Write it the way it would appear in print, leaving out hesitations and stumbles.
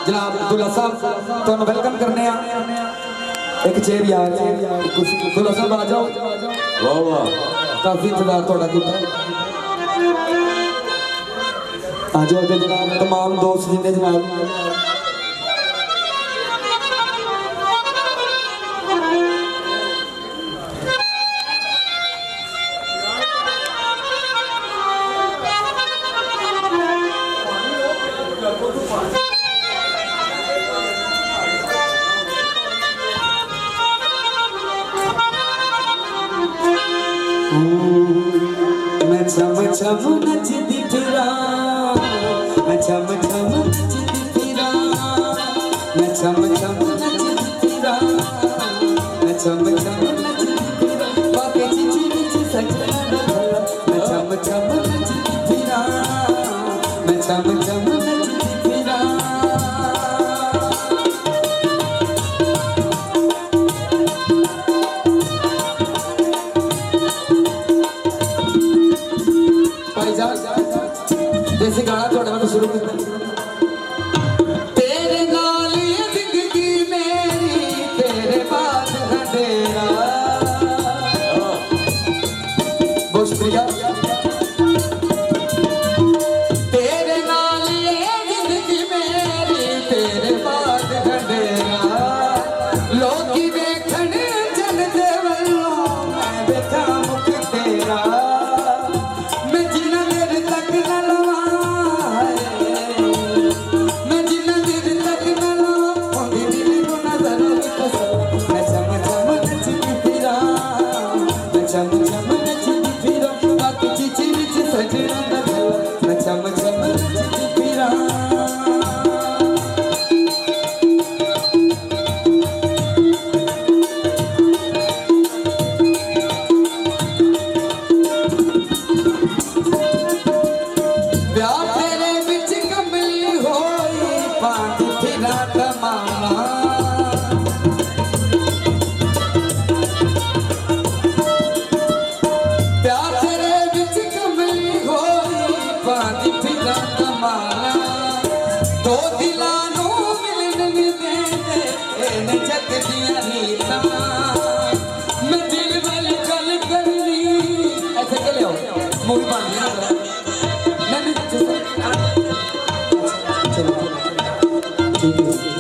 जनाब दुल्हा साहब तो वेलकम करने एक चेयर यार दुल्हा साहब आ जाओ। वाह वाह काफी इंतजार थोड़ा किया। आ जाओ जनाब तमाम दोस्त जिन्हें जनाब मैं छम छम नचदी फिरा, मैं छम छम नचदी फिरा, मैं छम छम नचदी फिरा, मैं छम छम नचदी फिरा, बाके चिची चिची सजना डोला, मैं छम छम नचदी फिरा, मैं छम छम नचदी फिरा। जैसे गाना थोड़ा मैं शुरू कर तेरे नाल ये जिंदगी मेरी तेरे बाद अंधेरा। बहुत शुक्रिया। तेरे नाल ये जिंदगी मेरी तेरे बाद अंधेरा लोग देखण चलते वल्लों मैं देखा मुख तेरा। दो दिलानू मिलन मिलते जग दिया नीता मैं दिल वाल गल करनी ऐसे के लियो मूवी बन गया नहीं चलो ठीक है।